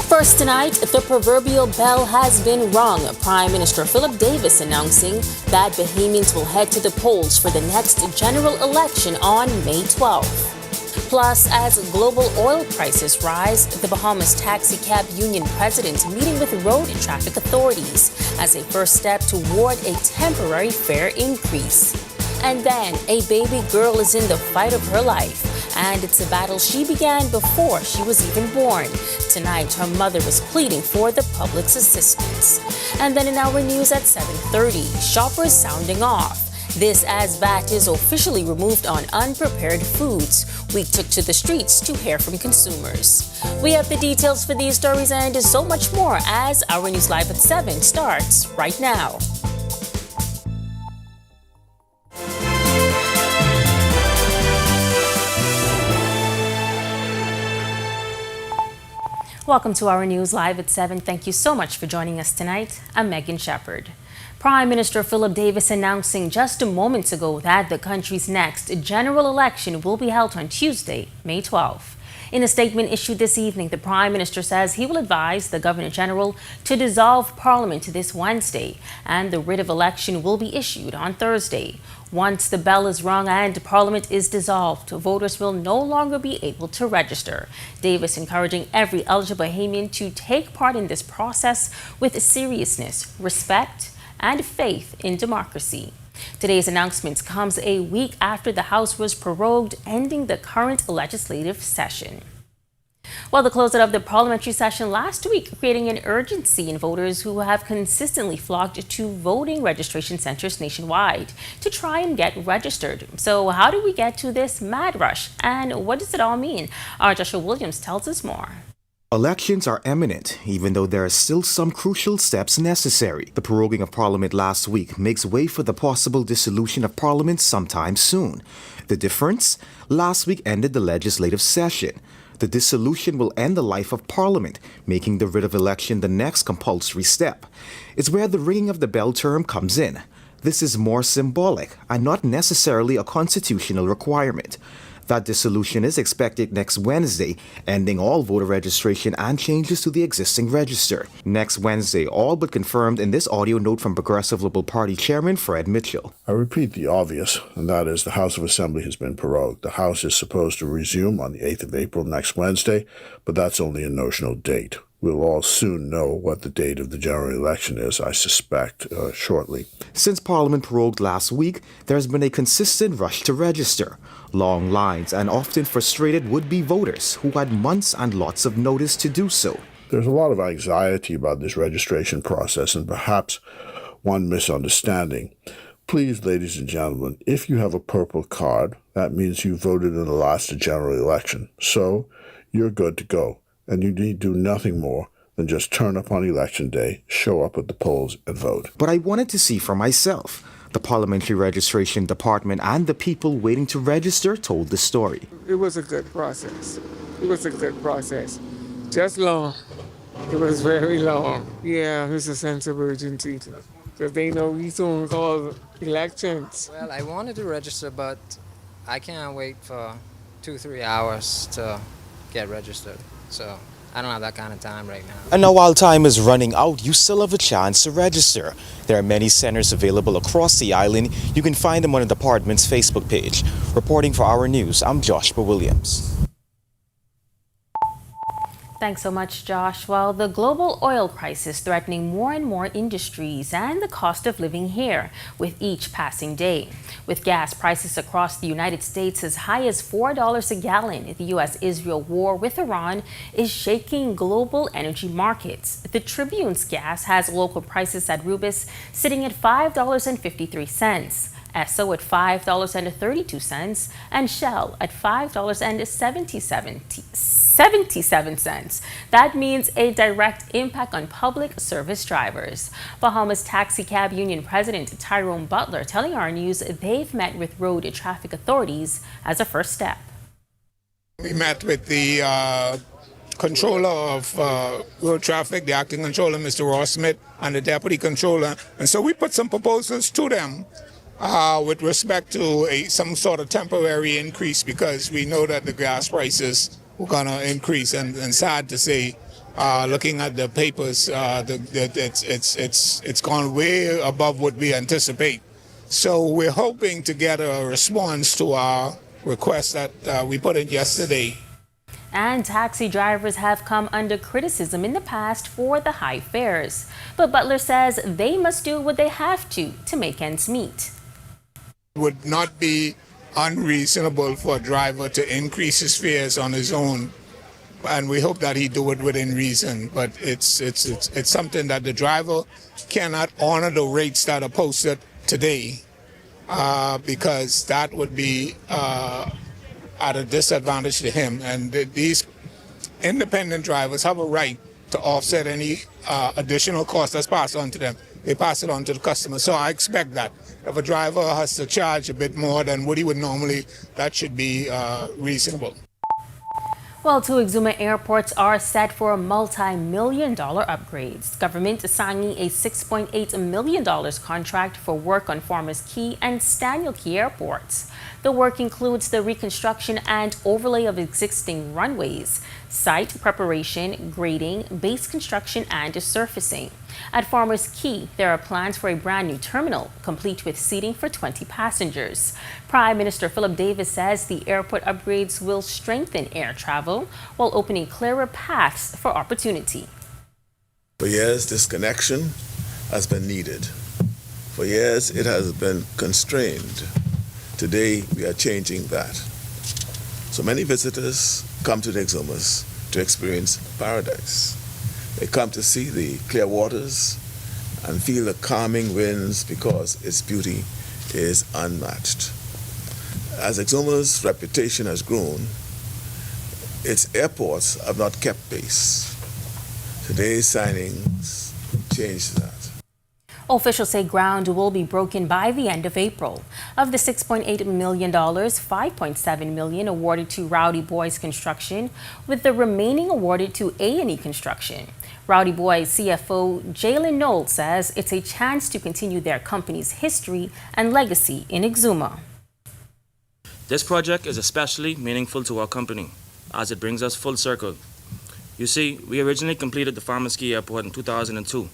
First tonight, the proverbial bell has been rung. Prime Minister Philip Davis announcing that Bahamians will head to the polls for the next general election on May 12th. Plus, as global oil prices rise, the Bahamas Taxi Cab Union president meeting with road traffic authorities as a first step toward a temporary fare increase. And then, a baby girl is in the fight of her life. And it's a battle she began before she was even born. Tonight, her mother was pleading for the public's assistance. And then in our news at 7:30, shoppers sounding off. This as VAT is officially removed on unprepared foods. We took to the streets to hear from consumers. We have the details for these stories and so much more as our news live at 7 starts right now. Welcome to our news live at 7. Thank you so much for joining us tonight. I'm Megan Shepard. Prime Minister Philip Davis announcing just moments ago that the country's next general election will be held on Tuesday, May 12th. In a statement issued this evening, the Prime Minister says he will advise the Governor General to dissolve Parliament this Wednesday, and the writ of election will be issued on Thursday. Once the bell is rung and Parliament is dissolved, voters will no longer be able to register. Davis encouraging every eligible Bahamian to take part in this process with seriousness, respect, and faith in democracy. Today's announcement comes a week after the House was prorogued, ending the current legislative session. Well, the closeout of the parliamentary session last week creating an urgency in voters who have consistently flocked to voting registration centers nationwide to try and get registered. So how do we get to this mad rush, and what does it all mean? Our Joshua Williams tells us more. Elections are imminent, even though there are still some crucial steps necessary. The proroguing of Parliament last week makes way for the possible dissolution of Parliament sometime soon. The difference? Last week ended the legislative session. The dissolution will end the life of Parliament, making the writ of election the next compulsory step. It's where the ringing of the bell term comes in. This is more symbolic and not necessarily a constitutional requirement. That dissolution is expected next Wednesday, ending all voter registration and changes to the existing register. Next Wednesday, all but confirmed in this audio note from Progressive Liberal Party Chairman Fred Mitchell. I repeat the obvious, and that is the House of Assembly has been prorogued. The House is supposed to resume on the 8th of April next Wednesday, but that's only a notional date. We'll all soon know what the date of the general election is, I suspect, shortly. Since Parliament prorogued last week, there has been a consistent rush to register. Long lines and often frustrated would-be voters who had months and lots of notice to do so. There's a lot of anxiety about this registration process and perhaps one misunderstanding. Please, ladies and gentlemen, if you have a purple card, that means you voted in the last general election. So you're good to go. And you need do nothing more than just turn up on election day, show up at the polls, and vote. But I wanted to see for myself. The Parliamentary Registration Department and the people waiting to register told the story. It was a good process. Just long. It was very long. Yeah, there's a sense of urgency. Because they know we soon call elections. Well, I wanted to register, but I can't wait for 2-3 hours to get registered. So I don't have that kind of time right now. And now while time is running out, you still have a chance to register. There are many centers available across the island. You can find them on the department's Facebook page. Reporting for Our News, I'm Joshua Williams. Thanks so much, Josh. Well, the global oil prices threatening more and more industries and the cost of living here with each passing day. With gas prices across the United States as high as $4 a gallon, the U.S.-Israel war with Iran is shaking global energy markets. The Tribune's gas has local prices at Rubis sitting at $5.53. Esso at $5.32 and Shell at $5.77. 77 cents. That means a direct impact on public service drivers. Bahamas Taxi Cab Union President Tyrone Butler telling our news they've met with road traffic authorities as a first step. We met with the controller of road traffic, the acting controller, Mr. Ross Smith, and the deputy controller. And so we put some proposals to them with respect to some sort of temporary increase, because we know that the gas prices were going to increase. And sad to say, looking at the papers, it's gone way above what we anticipate. So we're hoping to get a response to our request that we put in yesterday. And taxi drivers have come under criticism in the past for the high fares. But Butler says they must do what they have to make ends meet. It would not be unreasonable for a driver to increase his fares on his own, and we hope that he do it within reason. But it's something that the driver cannot honor the rates that are posted today, because that would be at a disadvantage to him. And these independent drivers have a right to offset any additional cost that's passed on to them. They pass it on to the customer. So I expect that if a driver has to charge a bit more than what he would normally, that should be reasonable. Well, two Exuma airports are set for multi-million-dollar upgrades. Government is signing a $6.8 million contract for work on Farmers Key and Staniel Key airports. The work includes the reconstruction and overlay of existing runways, site preparation, grading, base construction, and surfacing. At Farmers Key, there are plans for a brand new terminal, complete with seating for 20 passengers. Prime Minister Philip Davis says the airport upgrades will strengthen air travel while opening clearer paths for opportunity. For years, this connection has been needed. For years, it has been constrained. Today, we are changing that. So many visitors come to the Exumas to experience paradise. They come to see the clear waters and feel the calming winds because its beauty is unmatched. As Exuma's reputation has grown, its airports have not kept pace. Today's signings change that. Officials say ground will be broken by the end of April. Of the $6.8 million, $5.7 million awarded to Rowdy Boys Construction, with the remaining awarded to A&E Construction. Rowdy Boys CFO Jalen Knoll says it's a chance to continue their company's history and legacy in Exuma. This project is especially meaningful to our company as it brings us full circle. You see, we originally completed the Farmers Key Airport in 2002,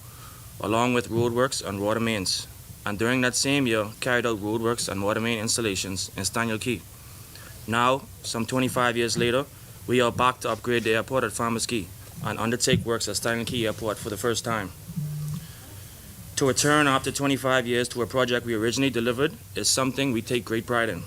along with roadworks and water mains, and during that same year carried out roadworks and water main installations in Staniel Key. Now, some 25 years later, we are back to upgrade the airport at Farmers Key and undertake works at Staniel Key Airport for the first time. To return after 25 years to a project we originally delivered is something we take great pride in.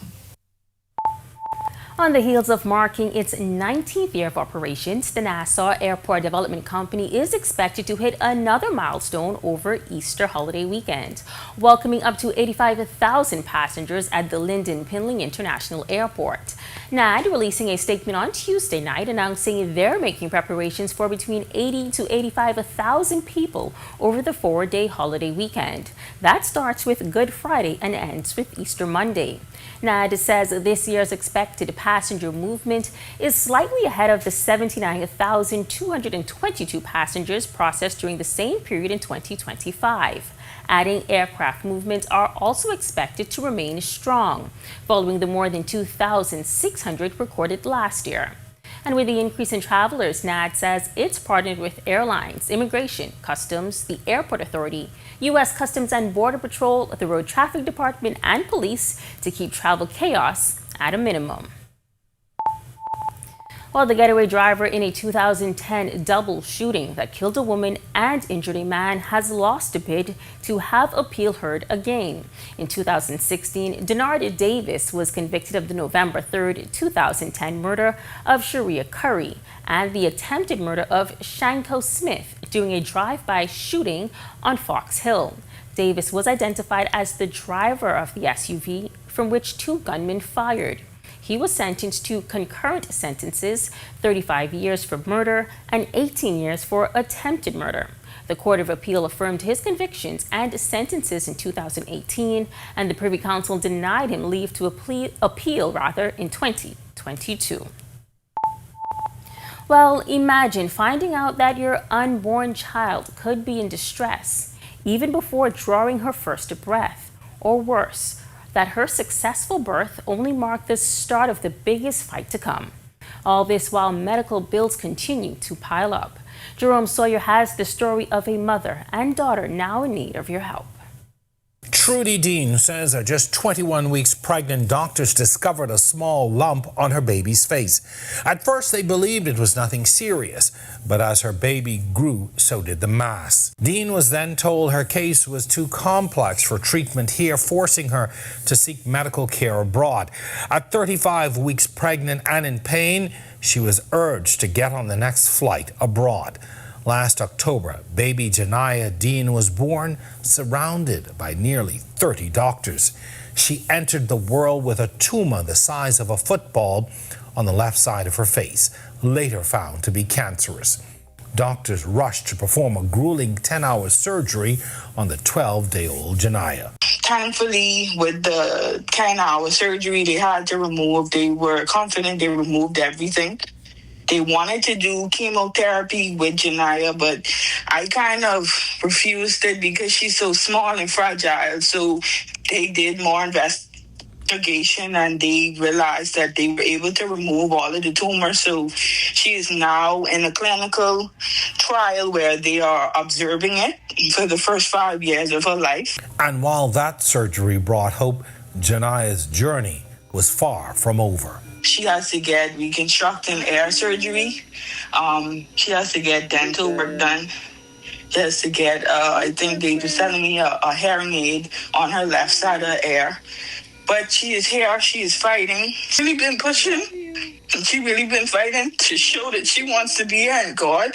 On the heels of marking its 19th year of operations, the Nassau Airport Development Company is expected to hit another milestone over Easter holiday weekend, welcoming up to 85,000 passengers at the Lynden Pinling International Airport. NAD releasing a statement on Tuesday night announcing they're making preparations for between 80 to 85,000 people over the 4-day holiday weekend. That starts with Good Friday and ends with Easter Monday. NAD says this year's expected passenger movement is slightly ahead of the 79,222 passengers processed during the same period in 2025. Adding aircraft movements are also expected to remain strong, following the more than 2,600 recorded last year. And with the increase in travelers, NAD says it's partnered with airlines, immigration, customs, the airport authority, U.S. Customs and Border Patrol, the Road Traffic Department, and police to keep travel chaos at a minimum. Well, the getaway driver in a 2010 double shooting that killed a woman and injured a man has lost a bid to have appeal heard again. In 2016, Denard Davis was convicted of the November 3, 2010 murder of Sharia Curry and the attempted murder of Shanko Smith during a drive-by shooting on Fox Hill. Davis was identified as the driver of the SUV from which two gunmen fired. He was sentenced to concurrent sentences, 35 years for murder and 18 years for attempted murder. The Court of Appeal affirmed his convictions and sentences in 2018, and the Privy Council denied him leave to appeal in 2022. Well, imagine finding out that your unborn child could be in distress even before drawing her first breath, or worse, that her successful birth only marked the start of the biggest fight to come. All this while medical bills continue to pile up. Jerome Sawyer has the story of a mother and daughter now in need of your help. Trudy Dean says at just 21 weeks pregnant, doctors discovered a small lump on her baby's face. At first, they believed it was nothing serious, but as her baby grew, so did the mass. Dean was then told her case was too complex for treatment here, forcing her to seek medical care abroad. At 35 weeks pregnant and in pain, she was urged to get on the next flight abroad. Last October, baby Janiyah Dean was born surrounded by nearly 30 doctors. She entered the world with a tumor the size of a football on the left side of her face, later found to be cancerous. Doctors rushed to perform a grueling 10-hour surgery on the 12-day-old Janiyah. Thankfully, with the 10-hour surgery they were confident they removed everything. They wanted to do chemotherapy with Janiyah, but I kind of refused it because she's so small and fragile. So they did more investigation and they realized that they were able to remove all of the tumor. So she is now in a clinical trial where they are observing it for the first 5 years of her life. And while that surgery brought hope, Janiyah's journey was far from over. She has to get reconstructing ear surgery. She has to get dental work done. She has to get, I think they were selling me a hearing aid on her left side of the ear. But she is here, she is fighting. She's really been pushing, and she's really been fighting to show that she wants to be here. And God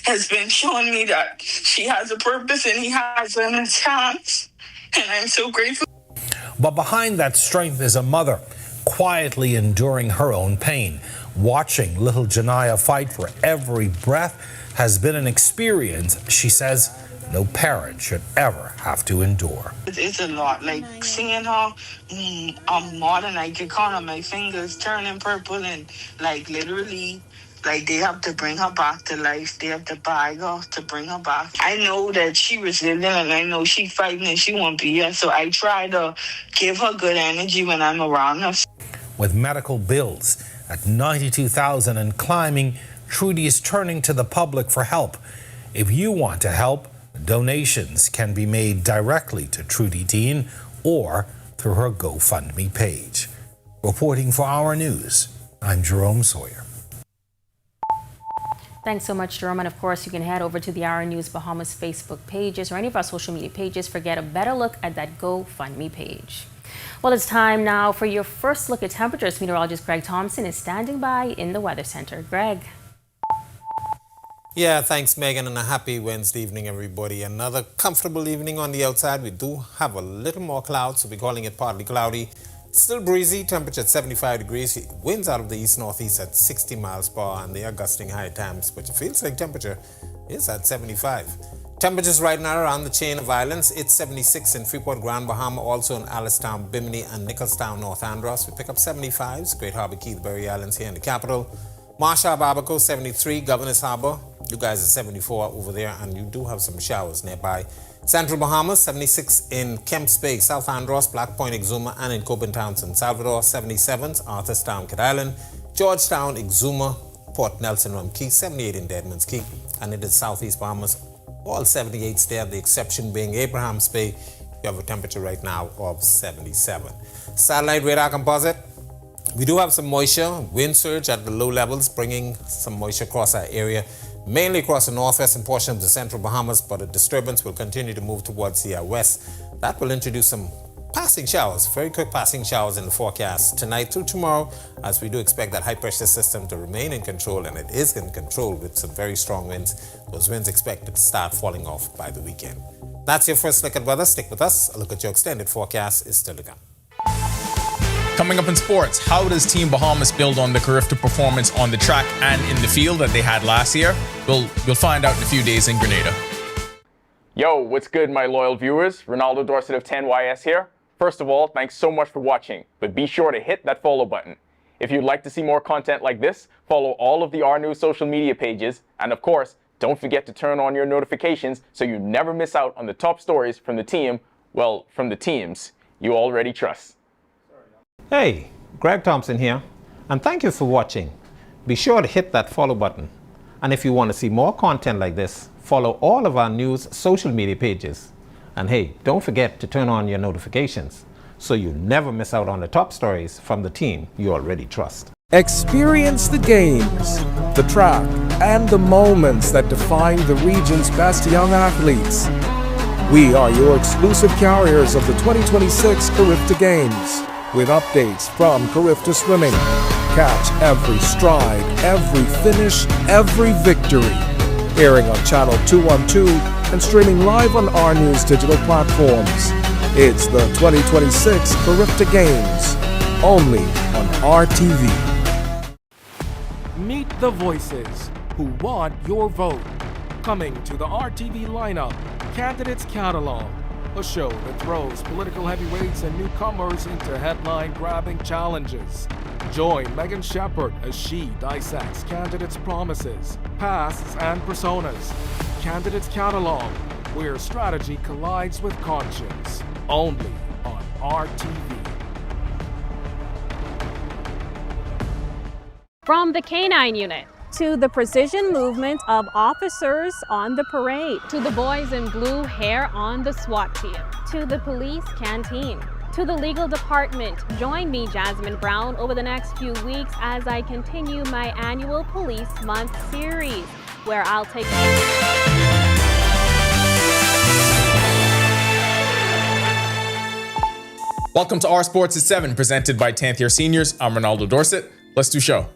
has been showing me that she has a purpose and He has her in His hands. And I'm so grateful. But behind that strength is a mother, quietly enduring her own pain. Watching little Janiyah fight for every breath has been an experience she says no parent should ever have to endure. It's a lot, like seeing her, more than I can count on my fingers, turning purple and like literally, like they have to bring her back to life. They have to bag her to bring her back. I know that she resilient and I know she fighting and she won't be here. So I try to give her good energy when I'm around her. With medical bills at $92,000 and climbing, Trudy is turning to the public for help. If you want to help, donations can be made directly to Trudy Dean or through her GoFundMe page. Reporting for Our News, I'm Jerome Sawyer. Thanks so much, Jerome. And of course, you can head over to the Our News Bahamas Facebook pages or any of our social media pages for get a better look at that GoFundMe page. Well, it's time now for your first look at temperatures. Meteorologist Greg Thompson is standing by in the Weather Center. Greg. Yeah, thanks, Megan, and a happy Wednesday evening, everybody. Another comfortable evening on the outside. We do have a little more clouds, so we're calling it partly cloudy. Still breezy, temperature at 75 degrees. Winds out of the east-northeast at 60 miles per hour, and they are gusting high at times, but it feels like temperature is at 75. Temperatures right now around the chain of islands. It's 76 in Freeport, Grand Bahama, also in Alistown, Bimini, and Nicholstown, North Andros. We pick up 75s. Great Harbor, Keithbury Islands here in the capital. Marshall, Abaco, 73. Governor's Harbor, you guys are 74 over there, and you do have some showers nearby. Central Bahamas, 76 in Kemps Bay, South Andros, Black Point, Exuma, and in Copen Townsend, Salvador, 77s, Arthurstown, Kid Island, Georgetown, Exuma, Port Nelson, Rum Key, 78 in Deadman's Key, and it is Southeast Bahamas, all 78s there, the exception being Abraham's Bay. You have a temperature right now of 77. Satellite radar composite. We do have some moisture, wind surge at the low levels, bringing some moisture across our area, mainly across the northwestern portion of the central Bahamas, but a disturbance will continue to move towards the west. That will introduce some passing showers, very quick passing showers in the forecast tonight through tomorrow, as we do expect that high pressure system to remain in control, and it is in control with some very strong winds. Those winds expected to start falling off by the weekend. That's your first look at weather. Stick with us. A look at your extended forecast is still to come. Coming up in sports, how does Team Bahamas build on the Carifta performance on the track and in the field that they had last year? We'll find out in a few days in Grenada. Yo, what's good, my loyal viewers? Ronaldo Dorset of 10YS here. First of all, thanks so much for watching, but be sure to hit that follow button. If you'd like to see more content like this, follow all of the R News social media pages, and of course, don't forget to turn on your notifications so you never miss out on the top stories from the team, well, from the teams you already trust. Hey, Greg Thompson here, and thank you for watching. Be sure to hit that follow button. And if you want to see more content like this, follow all of our news social media pages. And hey, don't forget to turn on your notifications so you never miss out on the top stories from the team you already trust. Experience the games, the track, and the moments that define the region's best young athletes. We are your exclusive carriers of the 2026 Carifta Games, with updates from Carifta Swimming. Catch every stride, every finish, every victory. Airing on Channel 212 and streaming live on our news digital platforms. It's the 2026 Carifta Games, only on RTV. Meet the voices who want your vote. Coming to the RTV lineup, Candidates Catalog, a show that throws political heavyweights and newcomers into headline-grabbing challenges. Join Megan Shepherd as she dissects candidates' promises, pasts, and personas. Candidates Catalog, where strategy collides with conscience. Only on RTV. From the K-9 unit to the precision movement of officers on the parade, to the boys in blue hair on the SWAT team, to the police canteen, to the legal department. Join me, Jasmine Brown, over the next few weeks as I continue my annual Police Month series, where I'll take Welcome to Our Sports at 7, presented by 10th Year Seniors. I'm Ronaldo Dorset. Let's do show.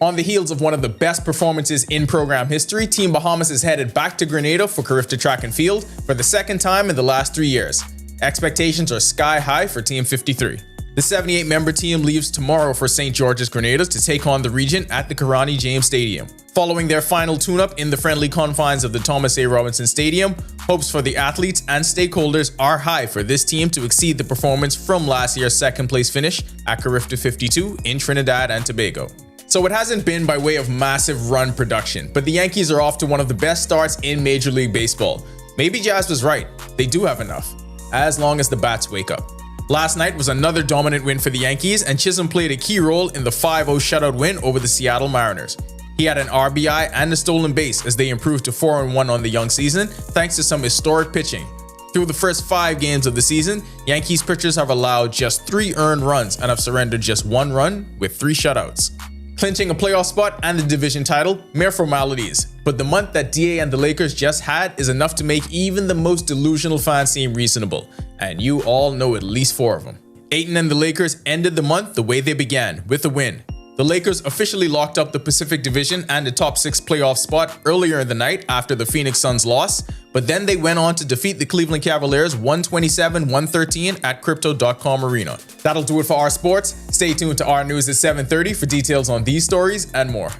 On the heels of one of the best performances in program history, Team Bahamas is headed back to Grenada for Carifta Track and Field for the second time in the last 3 years. Expectations are sky high for Team 53. The 78-member team leaves tomorrow for St. George's Grenada to take on the region at the Karani James Stadium. Following their final tune-up in the friendly confines of the Thomas A. Robinson Stadium, hopes for the athletes and stakeholders are high for this team to exceed the performance from last year's second-place finish at Carifta 52 in Trinidad and Tobago. So it hasn't been by way of massive run production, but the Yankees are off to one of the best starts in Major League Baseball. Maybe Jazz was right. They do have enough, as long as the bats wake up. Last night was another dominant win for the Yankees, and Chisholm played a key role in the 5-0 shutout win over the Seattle Mariners. He had an RBI and a stolen base as they improved to 4-1 on the young season, thanks to some historic pitching. Through the first 5 games of the season, Yankees pitchers have allowed just 3 earned runs and have surrendered just 1 run with 3 shutouts. Clinching a playoff spot and the division title, mere formalities. But the month that DA and the Lakers just had is enough to make even the most delusional fans seem reasonable. And you all know at least 4 of them. Ayton and the Lakers ended the month the way they began, with a win. The Lakers officially locked up the Pacific Division and the top 6 playoff spot earlier in the night after the Phoenix Suns loss, but then they went on to defeat the Cleveland Cavaliers 127-113 at Crypto.com Arena. That'll do it for our sports. Stay tuned to our news at 7:30 for details on these stories and more.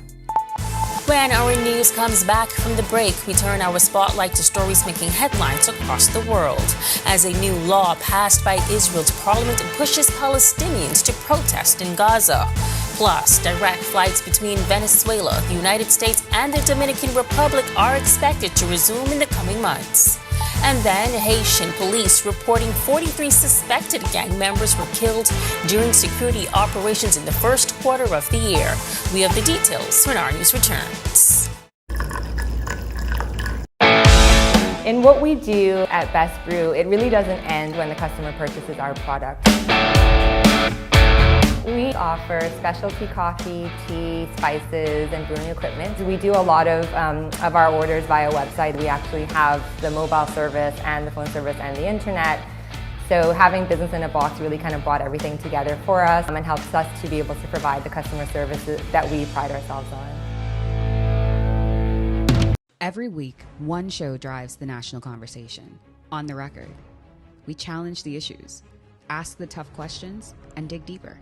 When our news comes back from the break, we turn our spotlight to stories making headlines across the world as a new law passed by Israel's parliament pushes Palestinians to protest in Gaza. Plus, direct flights between Venezuela, the United States, and the Dominican Republic are expected to resume in the coming months. And then Haitian police reporting 43 suspected gang members were killed during security operations in the first quarter of the year. We have the details when our news returns. In what we do at Best Brew, it really doesn't end when the customer purchases our product. We offer specialty coffee, tea, spices, and brewing equipment. We do a lot of our orders via website. We actually have the mobile service and the phone service and the internet. So having business in a box really kind of brought everything together for us and helps us to be able to provide the customer services that we pride ourselves on. Every week, one show drives the national conversation. On the Record. We challenge the issues, ask the tough questions, and dig deeper.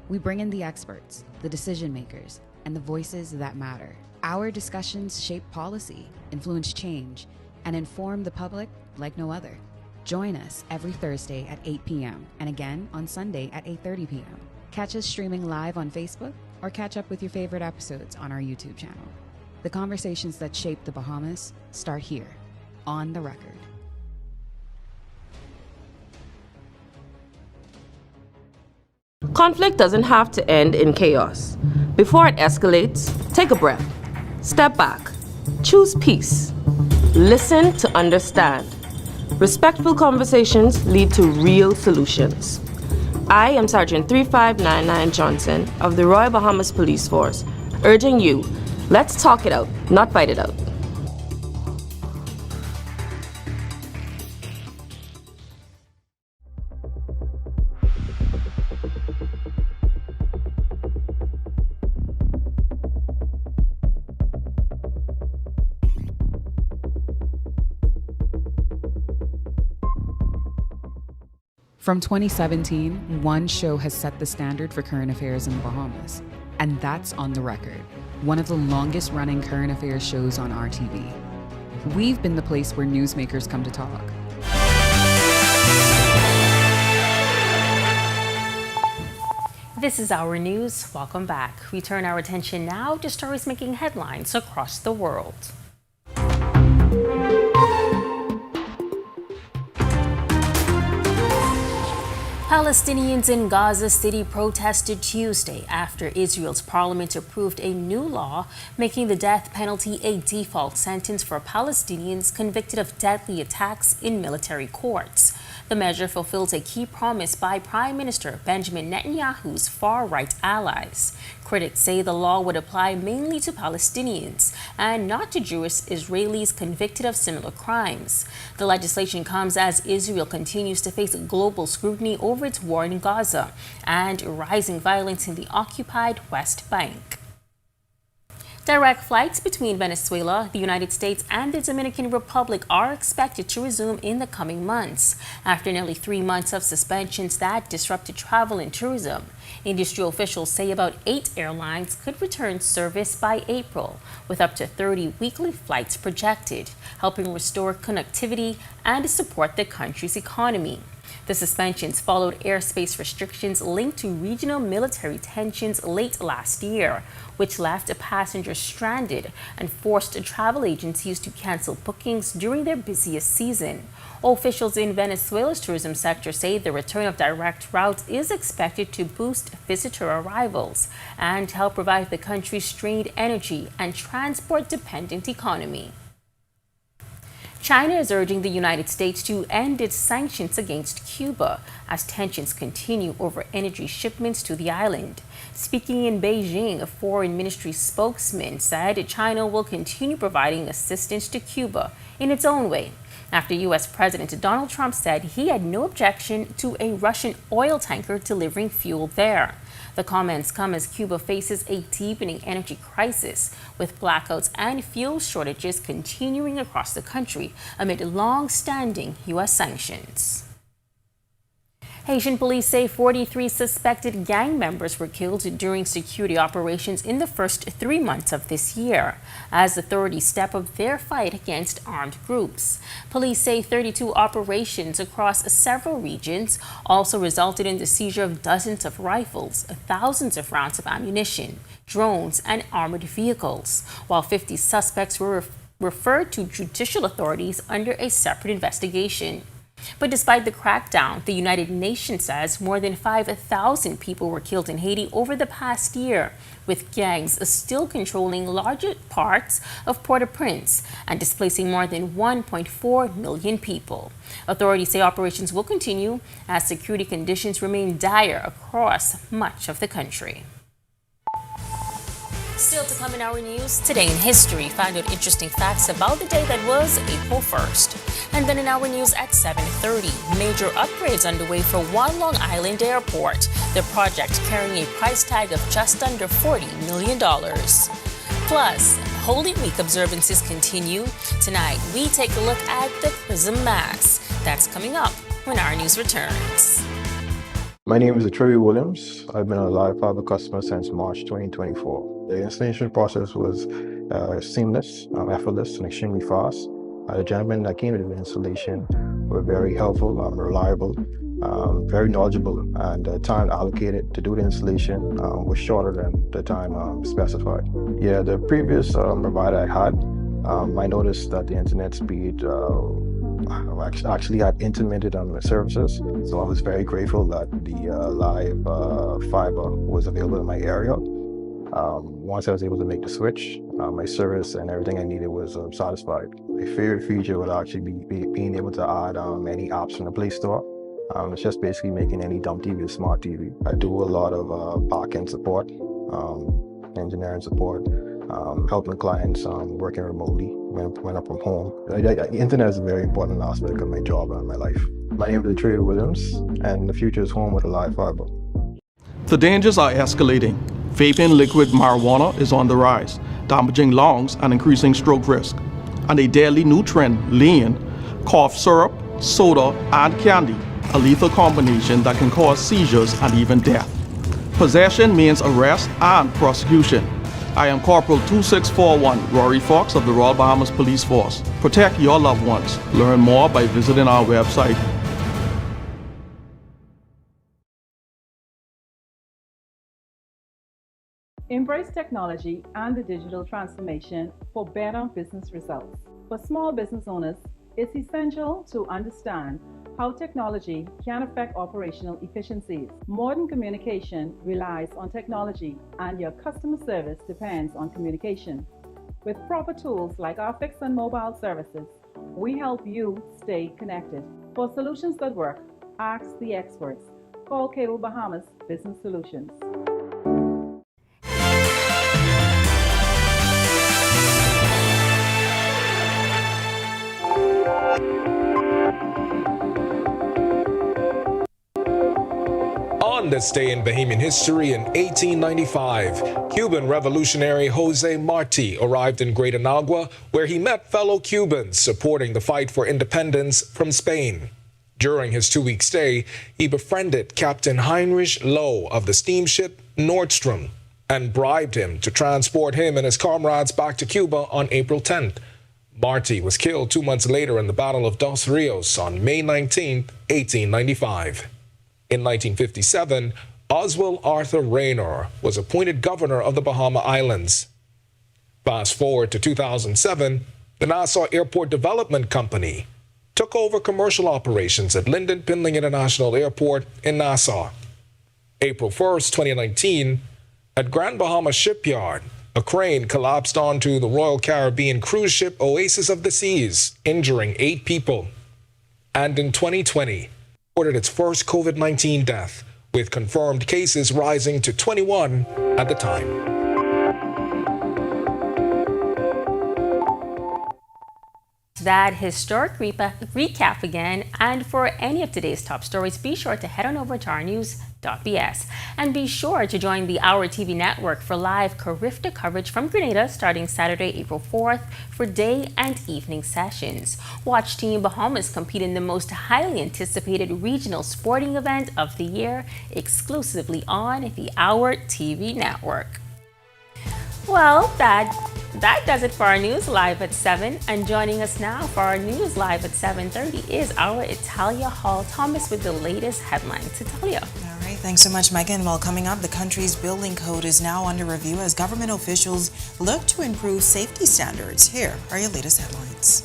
We bring in the experts, the decision makers, and the voices that matter. Our discussions shape policy, influence change, and inform the public like no other. Join us every Thursday at 8 p.m. and again on Sunday at 8:30 p.m. Catch us streaming live on Facebook or catch up with your favorite episodes on our YouTube channel. The conversations that shape the Bahamas start here, on the record. Conflict doesn't have to end in chaos. Before it escalates, take a breath. Step back. Choose peace. Listen to understand. Respectful conversations lead to real solutions. I am Sergeant 3599 Johnson of the Royal Bahamas Police Force, urging you, let's talk it out, not fight it out. From 2017, one show has set the standard for current affairs in the Bahamas, and that's On the Record, one of the longest running current affairs shows on RTV. We've been the place where newsmakers come to talk. This is Our News. Welcome back. We turn our attention now to stories making headlines across the world. Palestinians in Gaza City protested Tuesday after Israel's parliament approved a new law making the death penalty a default sentence for Palestinians convicted of deadly attacks in military courts. The measure fulfills a key promise by Prime Minister Benjamin Netanyahu's far-right allies. Critics say the law would apply mainly to Palestinians and not to Jewish Israelis convicted of similar crimes. The legislation comes as Israel continues to face global scrutiny over its war in Gaza and rising violence in the occupied West Bank. Direct flights between Venezuela, the United States, and the Dominican Republic are expected to resume in the coming months after nearly 3 months of suspensions that disrupted travel and tourism. Industry officials say about 8 airlines could return service by April, with up to 30 weekly flights projected, helping restore connectivity and support the country's economy. The suspensions followed airspace restrictions linked to regional military tensions late last year, which left passengers stranded and forced travel agencies to cancel bookings during their busiest season. Officials in Venezuela's tourism sector say the return of direct routes is expected to boost visitor arrivals and help revive the country's strained energy and transport-dependent economy. China is urging the United States to end its sanctions against Cuba as tensions continue over energy shipments to the island. Speaking in Beijing, a foreign ministry spokesman said China will continue providing assistance to Cuba in its own way, after U.S. President Donald Trump said he had no objection to a Russian oil tanker delivering fuel there. The comments come as Cuba faces a deepening energy crisis, with blackouts and fuel shortages continuing across the country amid long-standing U.S. sanctions. Haitian police say 43 suspected gang members were killed during security operations in the first 3 months of this year, as authorities step up their fight against armed groups. Police say 32 operations across several regions also resulted in the seizure of dozens of rifles, thousands of rounds of ammunition, drones, and armored vehicles, while 50 suspects were referred to judicial authorities under a separate investigation. But despite the crackdown, the United Nations says more than 5,000 people were killed in Haiti over the past year, with gangs still controlling larger parts of Port-au-Prince and displacing more than 1.4 million people. Authorities say operations will continue as security conditions remain dire across much of the country. Still to come in our news, today in history, find out interesting facts about the day that was April 1st. And then in our news at 7:30, major upgrades underway for One Long Island Airport, the project carrying a price tag of just under $40 million. Plus, Holy Week observances continue. Tonight, we take a look at the Chrism Mass. That's coming up when our news returns. My name is Trevor Williams. I've been a live fiber customer since March 2024. The installation process was seamless, effortless, and extremely fast. The gentlemen that came to the installation were very helpful, reliable, very knowledgeable, and the time allocated to do the installation was shorter than the time specified. Yeah, the previous provider I had, I noticed that the internet speed actually had intermittent services, so I was very grateful that the live fiber was available in my area. Once I was able to make the switch, my service and everything I needed was satisfied. My favorite feature would actually be being able to add any apps from the Play Store. It's just basically making any dumb TV a smart TV. I do a lot of back-end support, engineering support, helping clients working remotely when I'm from home. The internet is a very important aspect of my job and my life. My name is Trey Williams, and the future is home with a live fiber. The dangers are escalating. Vaping liquid marijuana is on the rise, damaging lungs and increasing stroke risk. And a deadly new trend, lean, cough syrup, soda, and candy, a lethal combination that can cause seizures and even death. Possession means arrest and prosecution. I am Corporal 2641 Rory Fox of the Royal Bahamas Police Force. Protect your loved ones. Learn more by visiting our website. Embrace technology and the digital transformation for better business results. For small business owners, it's essential to understand how technology can affect operational efficiencies. Modern communication relies on technology, and your customer service depends on communication. With proper tools like our fixed and mobile services, we help you stay connected. For solutions that work, ask the experts. Call Cable Bahamas Business Solutions. On this day in Bahamian history in 1895, Cuban revolutionary Jose Marti arrived in Great Anagua, where he met fellow Cubans supporting the fight for independence from Spain. During his 2-week stay, he befriended Captain Heinrich Lowe of the steamship Nordstrom and bribed him to transport him and his comrades back to Cuba on April 10th. Marti was killed 2 months later in the Battle of Dos Rios on May 19, 1895. In 1957, Oswald Arthur Raynor was appointed governor of the Bahama Islands. Fast forward to 2007, the Nassau Airport Development Company took over commercial operations at Lynden Pindling International Airport in Nassau. April 1st, 2019, at Grand Bahama Shipyard, a crane collapsed onto the Royal Caribbean cruise ship Oasis of the Seas, injuring 8 people. And in 2020, reported its first COVID-19 death, with confirmed cases rising to 21 at the time. That historic recap again, and for any of today's top stories, be sure to head on over to ournews.bs and be sure to join the Our TV network for live Carifta coverage from Grenada starting Saturday, April 4th for day and evening sessions. Watch Team Bahamas compete in the most highly anticipated regional sporting event of the year exclusively on the Our TV network. Well, that does it for our news live at 7. And joining us now for our news live at 7:30 is our Italia Hall Thomas with the latest headlines. Italia. All right, thanks so much, Megan. Well, coming up, the country's building code is now under review as government officials look to improve safety standards. Here are your latest headlines.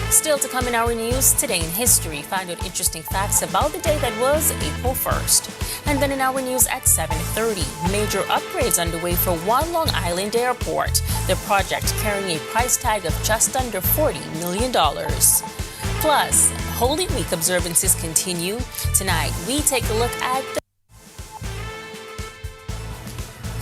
Still to come in our news, today in history, find out interesting facts about the day that was April 1st. And then in our news at 7:30, major upgrades underway for One Long Island Airport. The project carrying a price tag of just under $40 million. Plus, Holy Week observances continue. Tonight, we take a look at the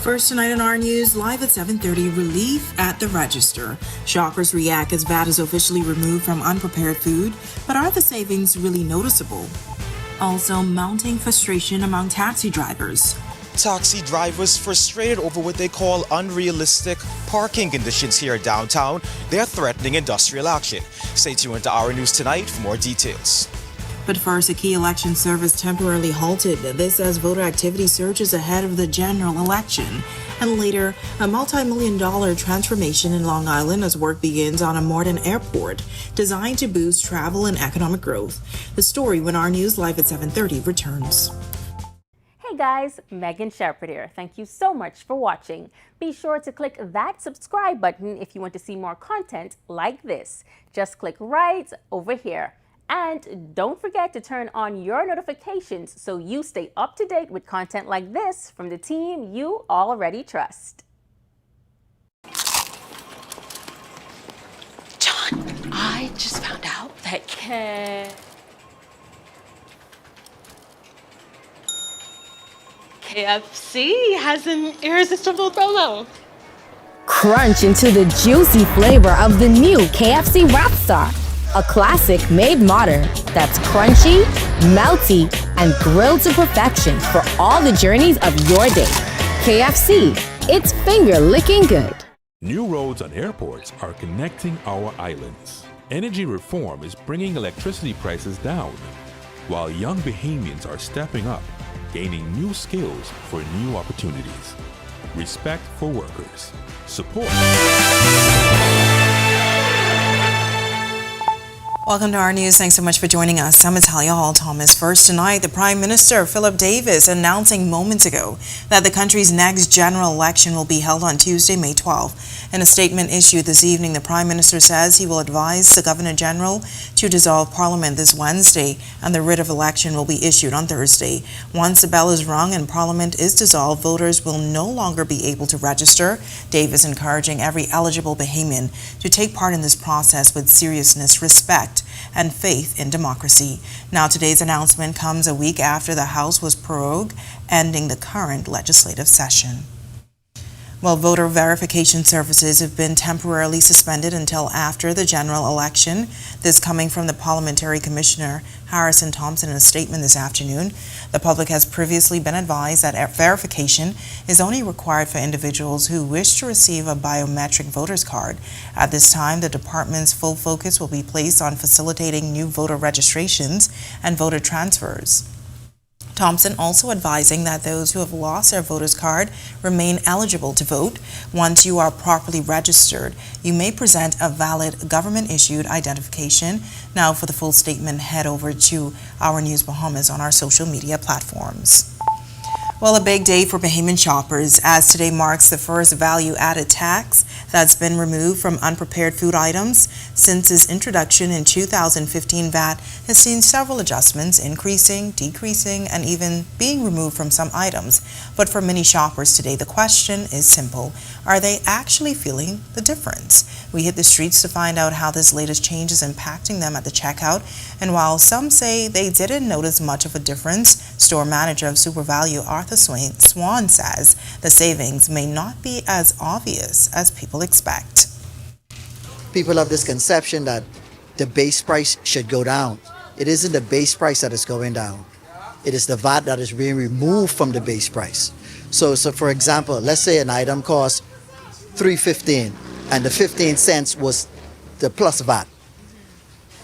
First tonight in our news, live at 7:30, relief at the register. Shoppers react as VAT is officially removed from unprepared food, but are the savings really noticeable? Also, mounting frustration among taxi drivers. Taxi drivers frustrated over what they call unrealistic parking conditions here downtown. They're threatening industrial action. Stay tuned to Our News Tonight for more details. But first, a key election service temporarily halted this as voter activity surges ahead of the general election. And later, a multi-million-dollar transformation in Long Island as work begins on a modern airport designed to boost travel and economic growth. The story when our news live at 7:30 returns. Hey guys, Megan Shepherd here. Thank you so much for watching. Be sure to click that subscribe button if you want to see more content like this. Just click right over here. And don't forget to turn on your notifications so you stay up to date with content like this from the team you already trust. John, I just found out that KFC has an irresistible promo. Crunch into the juicy flavor of the new KFC Wrap Star, a classic made modern that's crunchy, melty, and grilled to perfection for all the journeys of your day. KFC, it's finger-licking good. New roads and airports are connecting our islands. Energy reform is bringing electricity prices down, while young Bahamians are stepping up, gaining new skills for new opportunities. Respect for workers. Support. Welcome to our news. Thanks so much for joining us. I'm Natalia Hall-Thomas. First tonight, the Prime Minister, Philip Davis, announcing moments ago that the country's next general election will be held on Tuesday, May 12. In a statement issued this evening, the Prime Minister says he will advise the Governor General to dissolve Parliament this Wednesday, and the writ of election will be issued on Thursday. Once the bell is rung and Parliament is dissolved, voters will no longer be able to register. Davis encouraging every eligible Bahamian to take part in this process with seriousness, respect, and faith in democracy. Now, today's announcement comes a week after the House was prorogued, ending the current legislative session. Well, voter verification services have been temporarily suspended until after the general election. This coming from the Parliamentary Commissioner, Harrison Thompson, in a statement this afternoon. The public has previously been advised that verification is only required for individuals who wish to receive a biometric voter's card. At this time, the department's full focus will be placed on facilitating new voter registrations and voter transfers. Thompson also advising that those who have lost their voter's card remain eligible to vote. Once you are properly registered, you may present a valid government-issued identification. Now, for the full statement, head over to Our News Bahamas on our social media platforms. Well, a big day for Bahamian shoppers, as today marks the first value-added tax that's been removed from unprepared food items. Since its introduction in 2015, VAT has seen several adjustments, increasing, decreasing, and even being removed from some items. But for many shoppers today, the question is simple. Are they actually feeling the difference? We hit the streets to find out how this latest change is impacting them at the checkout. And while some say they didn't notice much of a difference, store manager of Super Value, Arthur Swan, says the savings may not be as obvious as people expect. People have this conception that the base price should go down. It isn't the base price that is going down. It is the VAT that is being removed from the base price. So for example, let's say an item costs $3.15 and the 15 cents was the plus VAT.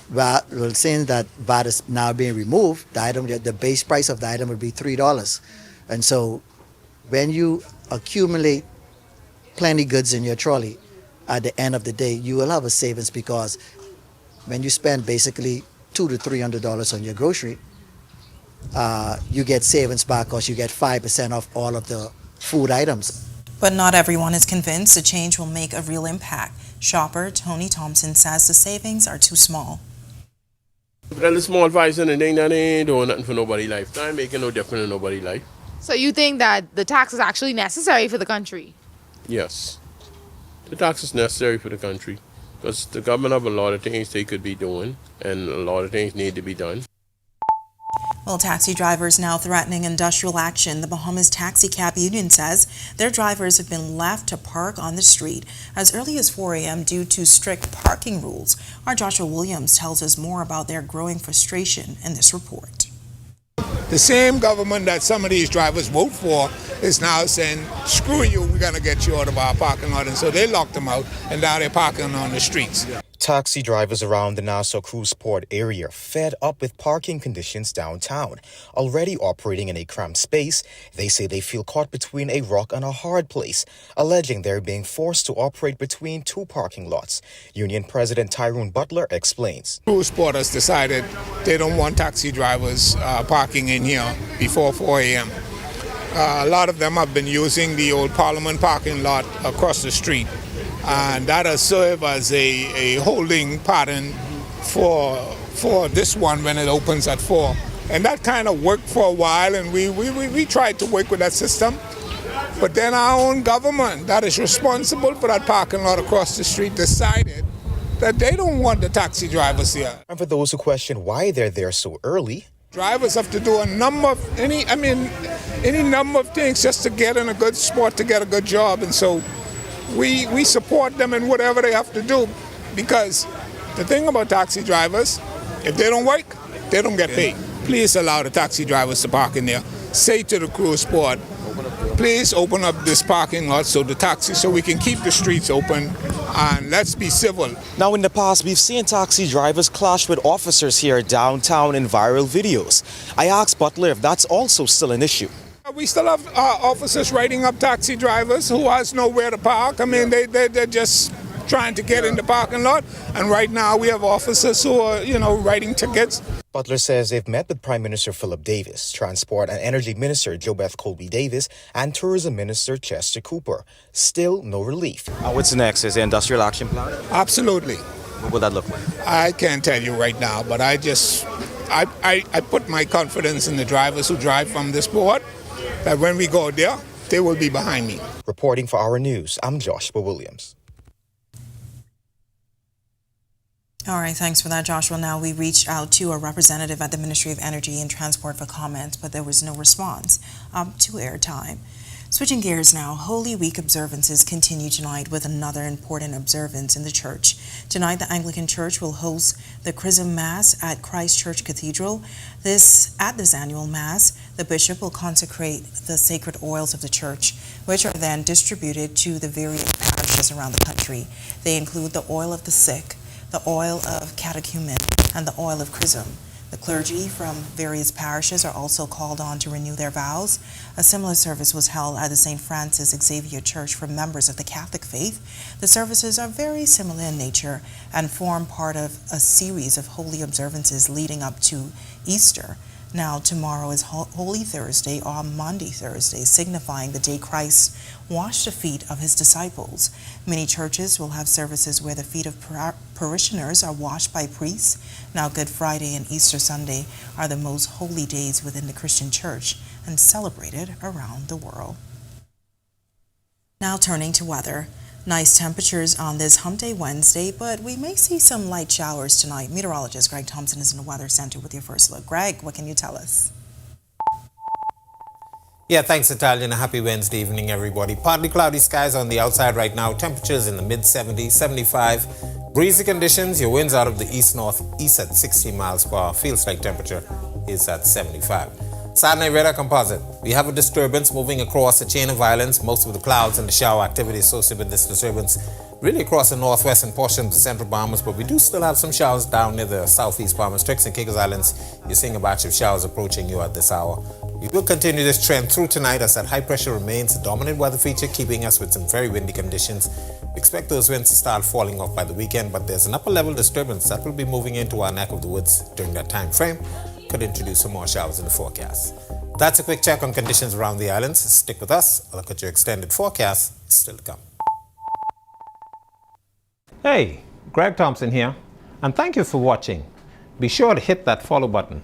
Well, saying that VAT is now being removed, the base price of the item would be $3. And so when you accumulate plenty goods in your trolley, at the end of the day, you will have a savings, because when you spend basically $200 to $300 on your grocery, you get savings back because you get 5% off all of the food items. But not everyone is convinced the change will make a real impact. Shopper Tony Thompson says the savings are too small. But the small price and the thing that ain't doing nothing for nobody's life. That ain't making no difference in nobody's life. So you think that the tax is actually necessary for the country? Yes. The tax is necessary for the country because the government have a lot of things they could be doing and a lot of things need to be done. Well, taxi drivers now threatening industrial action. The Bahamas Taxi Cab Union says their drivers have been left to park on the street as early as 4 a.m. due to strict parking rules. Our Joshua Williams tells us more about their growing frustration in this report. The same government that some of these drivers vote for is now saying, screw you, we're going to get you out of our parking lot. And so they locked them out, and now they're parking on the streets. Taxi drivers around the Nassau Cruise Port area fed up with parking conditions downtown. Already operating in a cramped space, they say they feel caught between a rock and a hard place, alleging they're being forced to operate between two parking lots. Union President Tyrone Butler explains. Cruise Port has decided they don't want taxi drivers parking in here before 4 a.m. A lot of them have been using the old Parliament parking lot across the street. And that has served as a holding pattern for this one when it opens at 4. And that kind of worked for a while, and we tried to work with that system. But then our own government that is responsible for that parking lot across the street decided that they don't want the taxi drivers here. And for those who question why they're there so early, drivers have to do any number of things just to get in a good spot, to get a good job. And so we support them in whatever they have to do, because the thing about taxi drivers, if they don't work, they don't get paid. Please allow the taxi drivers to park in there. Say to the cruise port, please open up this parking lot so we can keep the streets open, and let's be civil. Now, in the past, we've seen taxi drivers clash with officers here downtown in viral videos. I asked Butler if that's also still an issue. We still have officers writing up taxi drivers who has nowhere to park. I mean, they're just trying to get in the parking lot. And right now we have officers who are, writing tickets. Butler says they've met with Prime Minister Philip Davis, Transport and Energy Minister JoBeth Colby Davis, and Tourism Minister Chester Cooper. Still no relief. What's next? Is the industrial action plan? Absolutely. What will that look like? I can't tell you right now, but I put my confidence in the drivers who drive from this port, that when we go there, they will be behind me. Reporting for our news, I'm Joshua Williams. All right, thanks for that, Joshua. Now, we reached out to a representative at the Ministry of Energy and Transport for comment, but there was no response to airtime. Switching gears now, Holy Week observances continue tonight with another important observance in the church. Tonight, the Anglican Church will host the Chrism Mass at Christ Church Cathedral. At this annual Mass, the bishop will consecrate the sacred oils of the church, which are then distributed to the various parishes around the country. They include the oil of the sick, the oil of catechumen, and the oil of chrism. The clergy from various parishes are also called on to renew their vows. A similar service was held at the St. Francis Xavier Church for members of the Catholic faith. The services are very similar in nature and form part of a series of holy observances leading up to Easter. Now, tomorrow is Holy Thursday, or Maundy Thursday, signifying the day Christ washed the feet of his disciples. Many churches will have services where the feet of parishioners are washed by priests. Now, Good Friday and Easter Sunday are the most holy days within the Christian church and celebrated around the world. Now, turning to weather. Nice temperatures on this Hump Day Wednesday, but we may see some light showers tonight. Meteorologist Greg Thompson is in the Weather Center with your first look. Greg, what can you tell us? Yeah, thanks, Natalia, and a happy Wednesday evening, everybody. Partly cloudy skies on the outside right now. Temperatures in the mid-70s, 75. Breezy conditions. Your winds out of the east-northeast at 60 miles per hour. Feels like temperature is at 75. Saturday radar composite. We have a disturbance moving across a chain of islands. Most of the clouds and the shower activity associated with this disturbance really across the northwestern portion of the central Bahamas, but we do still have some showers down near the southeast Bahamas. Turks and Caicos Islands, you're seeing a batch of showers approaching you at this hour. We will continue this trend through tonight as that high pressure remains a dominant weather feature, keeping us with some very windy conditions. We expect those winds to start falling off by the weekend, but there's an upper level disturbance that will be moving into our neck of the woods during that time frame. Could introduce some more showers in the forecast. That's a quick check on conditions around the islands. Stick with us. A look at your extended forecast is still to come. Hey, Greg Thompson here, and thank you for watching. Be sure to hit that follow button.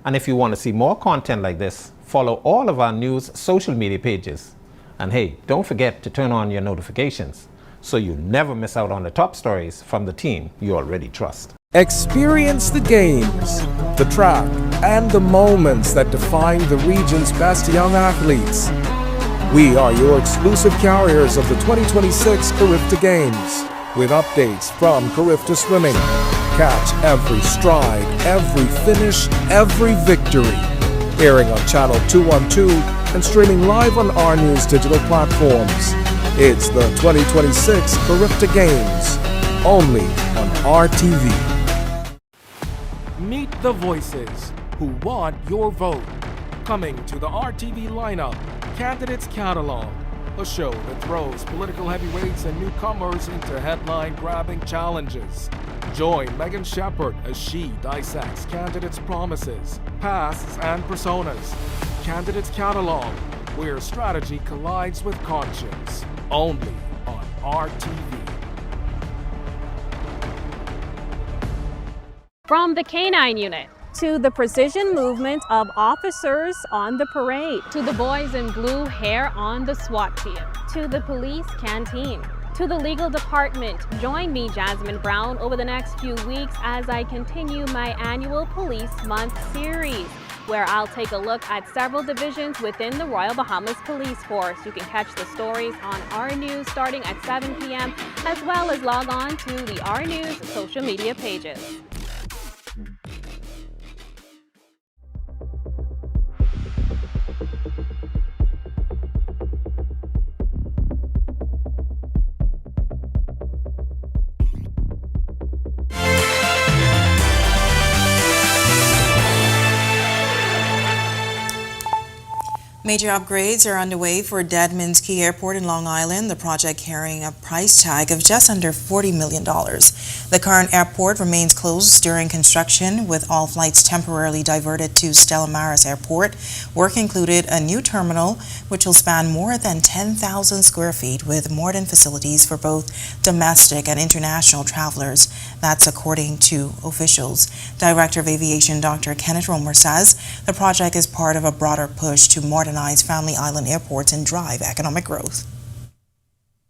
And if you want to see more content like this, follow all of our news social media pages. And hey, don't forget to turn on your notifications so you never miss out on the top stories from the team you already trust. Experience the games, the track, and the moments that define the region's best young athletes. We are your exclusive carriers of the 2026 Carifta Games, with updates from Carifta Swimming. Catch every stride, every finish, every victory. Airing on Channel 212 and streaming live on our news digital platforms. It's the 2026 Carifta Games. only on RTV. Meet the voices who want your vote. Coming to the RTV lineup, Candidates Catalog, a show that throws political heavyweights and newcomers into headline-grabbing challenges. Join Megan Shepherd as she dissects candidates' promises, pasts, and personas. Candidates Catalog, where strategy collides with conscience. Only on RTV. From the K-9 unit to the precision movement of officers on the parade, to the boys in blue hair on the SWAT team, to the police canteen, to the legal department. Join me, Jasmine Brown, over the next few weeks as I continue my annual Police Month series, where I'll take a look at several divisions within the Royal Bahamas Police Force. You can catch the stories on R News starting at 7 p.m., as well as log on to the R News social media pages. Major upgrades are underway for Deadman's Key Airport in Long Island, the project carrying a price tag of just under $40 million. The current airport remains closed during construction, with all flights temporarily diverted to Stella Maris Airport. Work included a new terminal, which will span more than 10,000 square feet with modern facilities for both domestic and international travelers. That's according to officials. Director of Aviation Dr. Kenneth Romer says the project is part of a broader push to modernize Family Island airports and drive economic growth.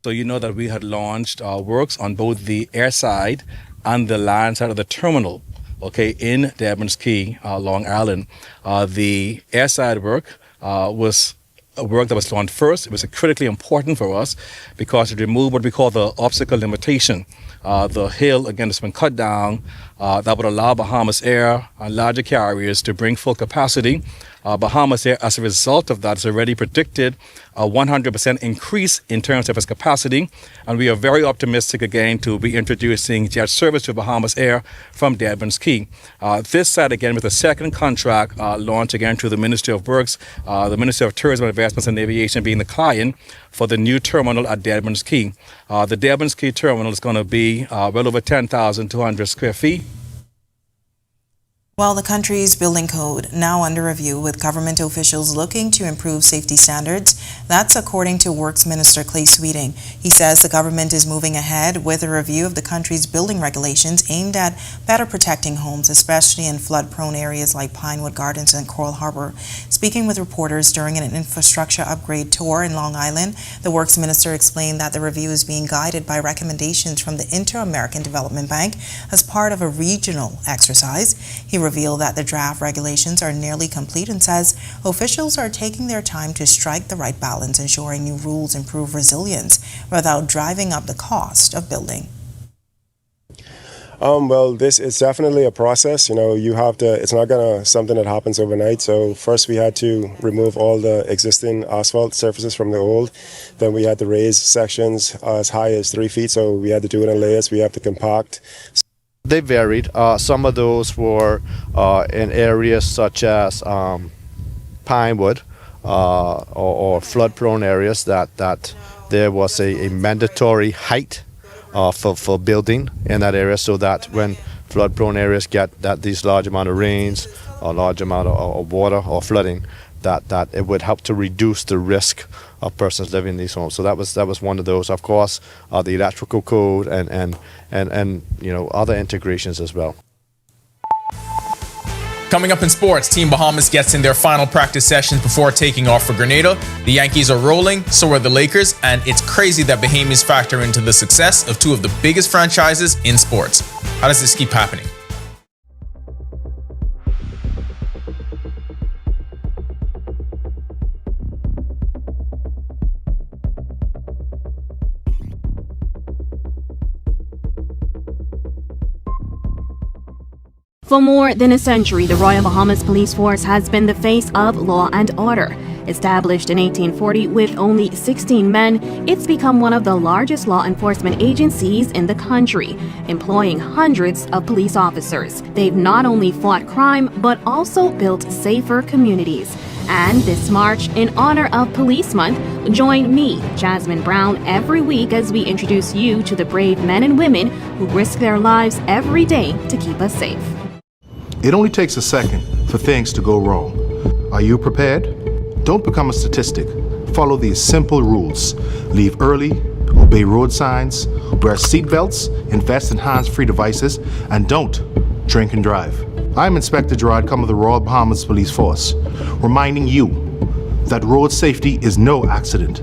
So you know that we had launched works on both the air side and the land side of the terminal, okay, in Deadman's Key, Long Island. The air side work was a work that was launched first. It was critically important for us because it removed what we call the obstacle limitation. The hill, again, has been cut down. That would allow Bahamas Air and larger carriers to bring full capacity. Bahamas Air, as a result of that, has already predicted a 100% increase in terms of its capacity. And we are very optimistic, again, to be introducing jet service to Bahamas Air from Deadman's Key. This side, again, with a second contract launched, again, through the Ministry of Works, the Ministry of Tourism, Investments and Aviation being the client for the new terminal at Deadman's Key. The Deadman's Key terminal is going to be well over 10,200 square feet. While the country's building code now under review, with government officials looking to improve safety standards. That's according to Works Minister Clay Sweeting. He says the government is moving ahead with a review of the country's building regulations aimed at better protecting homes, especially in flood-prone areas like Pinewood Gardens and Coral Harbor. Speaking with reporters during an infrastructure upgrade tour in Long Island, the Works Minister explained that the review is being guided by recommendations from the Inter-American Development Bank as part of a regional exercise. He revealed that the draft regulations are nearly complete and says officials are taking their time to strike the right balance, ensuring new rules improve resilience without driving up the cost of building. Well, this is definitely a process. You know, you have to, it's not something that happens overnight. So first we had to remove all the existing asphalt surfaces from the old. Then we had to raise sections as high as 3 feet. So we had to do it in layers. We have to compact. They varied. Some of those were in areas such as Pinewood or flood-prone areas that there was a mandatory height for building in that area, so that when flood-prone areas get these large amount of rains or large amount of water or flooding, that it would help to reduce the risk of persons living in these homes. So that was one of those. Of course, the electrical code and you know, other integrations as well. Coming up in sports, Team Bahamas gets in their final practice sessions before taking off for Grenada. The Yankees are rolling, so are the Lakers, and it's crazy that Bahamians factor into the success of two of the biggest franchises in sports. How does this keep happening? For more than a century, the Royal Bahamas Police Force has been the face of law and order. Established in 1840 with only 16 men, it's become one of the largest law enforcement agencies in the country, employing hundreds of police officers. They've not only fought crime, but also built safer communities. And this March, in honor of Police Month, join me, Jasmine Brown, every week as we introduce you to the brave men and women who risk their lives every day to keep us safe. It only takes a second for things to go wrong. Are you prepared? Don't become a statistic. Follow these simple rules. Leave early, obey road signs, wear seatbelts, invest in hands-free devices, and don't drink and drive. I'm Inspector Gerard Cum of the Royal Bahamas Police Force, reminding you that road safety is no accident.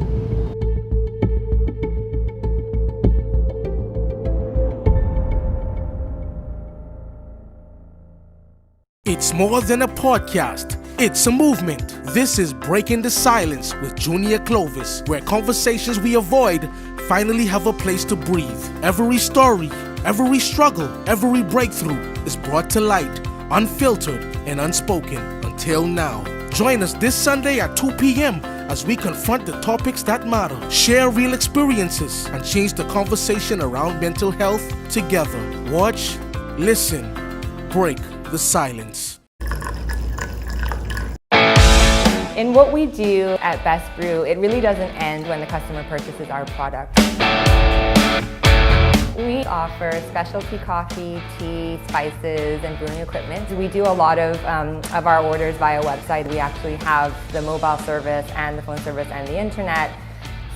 It's more than a podcast. It's a movement. This is Breaking the Silence with Junior Clovis, where conversations we avoid finally have a place to breathe. Every story, every struggle, every breakthrough is brought to light, unfiltered and unspoken until now. Join us this Sunday at 2 p.m. as we confront the topics that matter, share real experiences, and change the conversation around mental health together. Watch, listen, break the silence. In what we do at Best Brew, it really doesn't end when the customer purchases our product. We offer specialty coffee, tea, spices, and brewing equipment. We do a lot of our orders via website. We actually have the mobile service and the phone service and the internet.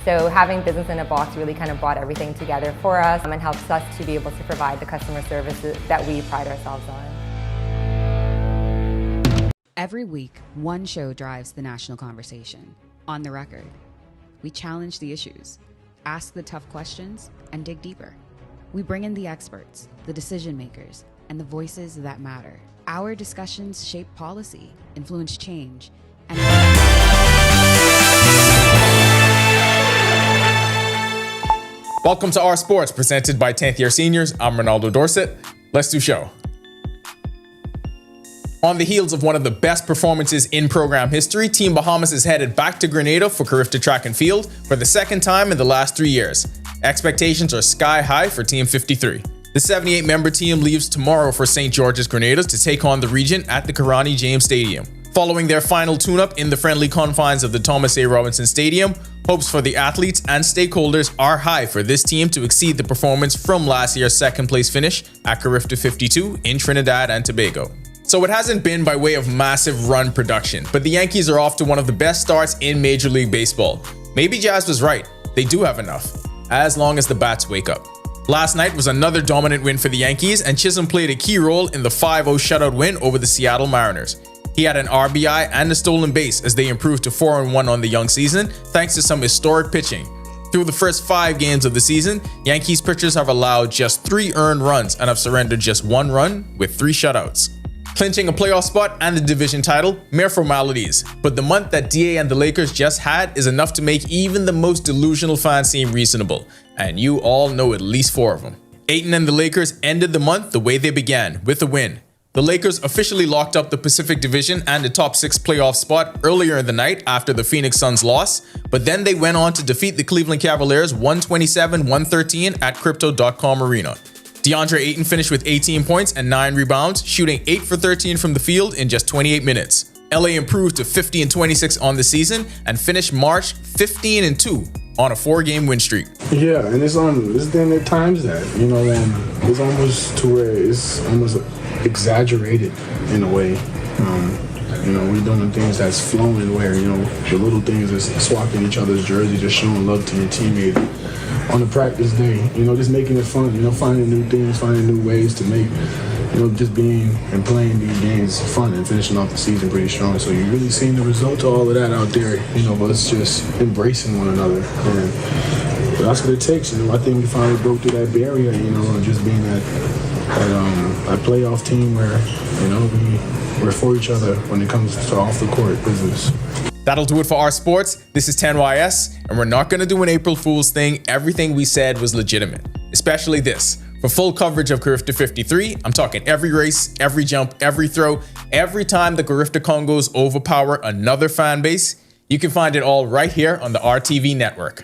So having business in a box really kind of brought everything together for us and helps us to be able to provide the customer services that we pride ourselves on. Every week, one show drives the national conversation. On the Record. We challenge the issues, ask the tough questions, and dig deeper. We bring in the experts, the decision makers, and the voices that matter. Our discussions shape policy, influence change, and Welcome to Our Sports, presented by 10th Year Seniors. I'm Ronaldo Dorset. Let's do show. On the heels of one of the best performances in program history, Team Bahamas is headed back to Grenada for Carifta Track and Field for the second time in the last 3 years. Expectations are sky high for Team 53. The 78-member team leaves tomorrow for St. George's Grenada to take on the region at the Karani James Stadium. Following their final tune-up in the friendly confines of the Thomas A. Robinson Stadium, hopes for the athletes and stakeholders are high for this team to exceed the performance from last year's second-place finish at Carifta 52 in Trinidad and Tobago. So it hasn't been by way of massive run production, but the Yankees are off to one of the best starts in Major League Baseball. Maybe Jazz was right. They do have enough, as long as the bats wake up. Last night was another dominant win for the Yankees, and Chisholm played a key role in the 5-0 shutout win over the Seattle Mariners. He had an RBI and a stolen base as they improved to 4-1 on the young season, thanks to some historic pitching. Through the first 5 games of the season, Yankees pitchers have allowed just 3 earned runs and have surrendered just 1 run with 3 shutouts. Clinching a playoff spot and the division title, mere formalities, but the month that DA and the Lakers just had is enough to make even the most delusional fans seem reasonable, and you all know at least 4 of them. Ayton and the Lakers ended the month the way they began, with a win. The Lakers officially locked up the Pacific Division and the top 6 playoff spot earlier in the night after the Phoenix Suns loss, but then they went on to defeat the Cleveland Cavaliers 127-113 at Crypto.com Arena. DeAndre Ayton finished with 18 points and 9 rebounds, shooting 8 for 13 from the field in just 28 minutes. LA improved to 50-26 on the season and finished March 15-2 on a 4-game win streak. Yeah, and it's then at times that, it's almost to where it's almost exaggerated in a way. We're doing things that's flowing where, the little things is swapping each other's jersey, just showing love to your teammate on the practice day, just making it fun, finding new things, finding new ways to make, just being and playing these games fun and finishing off the season pretty strong. So you're really seeing the result of all of that out there, but it's just embracing one another. And that's what it takes, I think we finally broke through that barrier, and just being that playoff team where, we're for each other when it comes to off the court business. That'll do it for Our Sports. This is 10YS, and we're not going to do an April Fool's thing. Everything we said was legitimate, especially this. For full coverage of Carifta 53, I'm talking every race, every jump, every throw, every time the Carifta Congos overpower another fan base. You can find it all right here on the RTV network.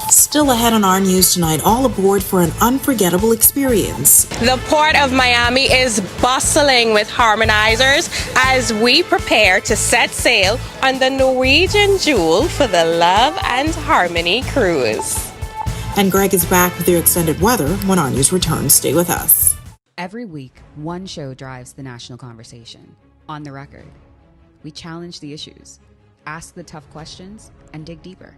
Still ahead on our news tonight, all aboard for an unforgettable experience. The Port of Miami is bustling with harmonizers as we prepare to set sail on the Norwegian Jewel for the Love and Harmony cruise. And Greg is back with your extended weather when our news returns. Stay with us. Every week, one show drives the national conversation. On the Record, we challenge the issues, ask the tough questions, and dig deeper.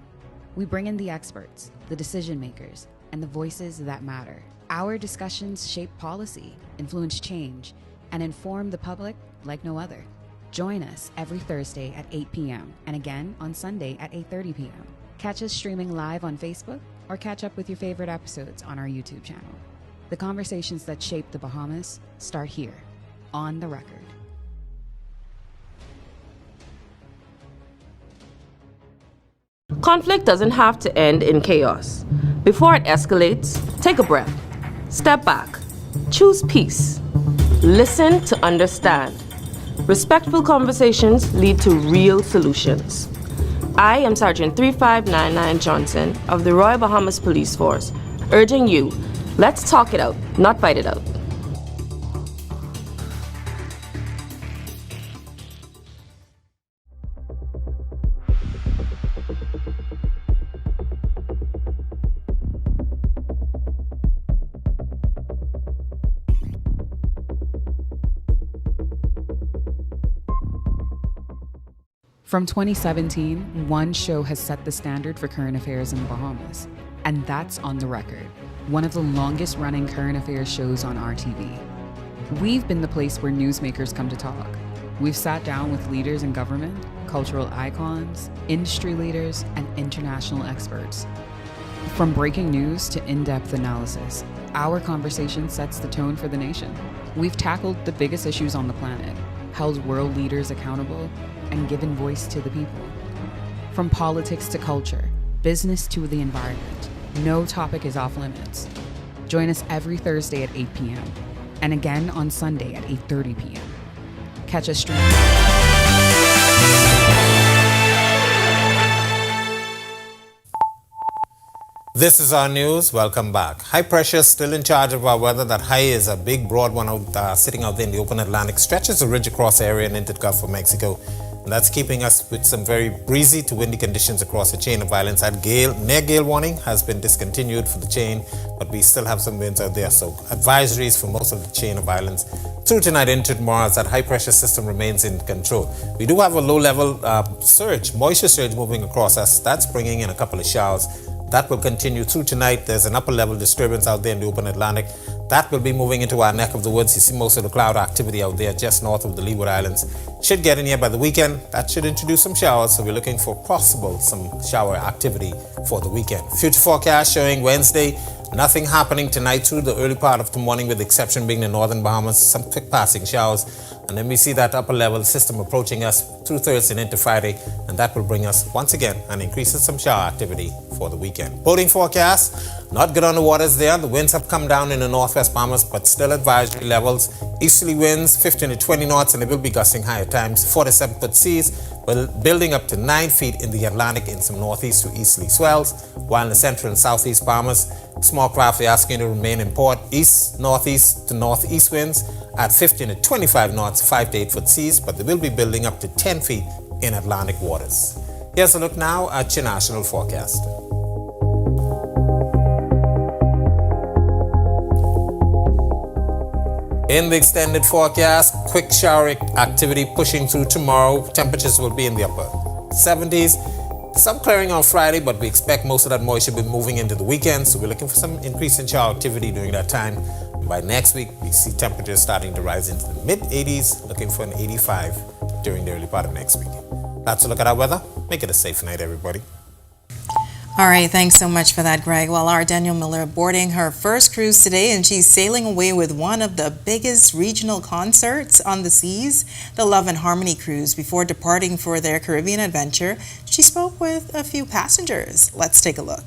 We bring in the experts, the decision makers, and the voices that matter. Our discussions shape policy, influence change, and inform the public like no other. Join us every Thursday at 8 p.m. and again on Sunday at 8:30 p.m. Catch us streaming live on Facebook or catch up with your favorite episodes on our YouTube channel. The conversations that shape the Bahamas start here, on the Record. Conflict doesn't have to end in chaos. Before it escalates, take a breath. Step back. Choose peace. Listen to understand. Respectful conversations lead to real solutions. I am Sergeant 3599 Johnson of the Royal Bahamas Police Force, urging you, let's talk it out, not fight it out. From 2017, one show has set the standard for current affairs in the Bahamas, and that's On the Record, one of the longest running current affairs shows on RTV. We've been the place where newsmakers come to talk. We've sat down with leaders in government, cultural icons, industry leaders, and international experts. From breaking news to in-depth analysis, our conversation sets the tone for the nation. We've tackled the biggest issues on the planet, held world leaders accountable, and given voice to the people. From politics to culture, business to the environment, no topic is off limits. Join us every Thursday at 8 p.m. and again on Sunday at 8:30 p.m. Catch us streaming. This is our news. Welcome back. High pressure is still in charge of our weather. That high is a big, broad one sitting out there in the open Atlantic, stretches the ridge across the area and into the Gulf of Mexico. And that's keeping us with some very breezy to windy conditions across the chain of islands. Near gale warning has been discontinued for the chain, but we still have some winds out there. So advisories for most of the chain of islands through tonight into tomorrow as that high pressure system remains in control. We do have a low level moisture surge moving across us. That's bringing in a couple of showers. That will continue through tonight. There's an upper level disturbance out there in the open Atlantic. That will be moving into our neck of the woods. You see most of the cloud activity out there just north of the Leeward Islands. Should get in here by the weekend. That should introduce some showers. So we're looking for possible some shower activity for the weekend. Future forecast showing Wednesday. Nothing happening tonight through the early part of the morning, with the exception being the northern Bahamas. Some quick passing showers. And then we see that upper level system approaching us through Thursday and into Friday. And that will bring us, once again, an increase in some shower activity for the weekend. Boating forecast, not good on the waters there. The winds have come down in the northwest Bahamas, but still advisory levels. Easterly winds, 15 to 20 knots, and they will be gusting higher times. 4 to 7-foot seas, building up to 9 feet in the Atlantic in some northeast to easterly swells. While in the central and southeast Bahamas, small craft are asking to remain in port. East, northeast to northeast winds at 15 to 25 knots, 5 to 8-foot seas, but they will be building up to 10 feet in Atlantic waters. Here's a look now at your national forecast. In the extended forecast, quick shower activity pushing through tomorrow. Temperatures will be in the upper 70s. Some clearing on Friday, but we expect most of that moisture will be moving into the weekend, so we're looking for some increase in shower activity during that time. And by next week, we see temperatures starting to rise into the mid-80s, looking for an 85 during the early part of next week. That's a look at our weather. Make it a safe night, everybody. All right, thanks so much for that, Greg. Well, our Daniel Miller boarding her first cruise today, and she's sailing away with one of the biggest regional concerts on the seas, the Love and Harmony cruise. Before departing for their Caribbean adventure, she spoke with a few passengers. Let's take a look.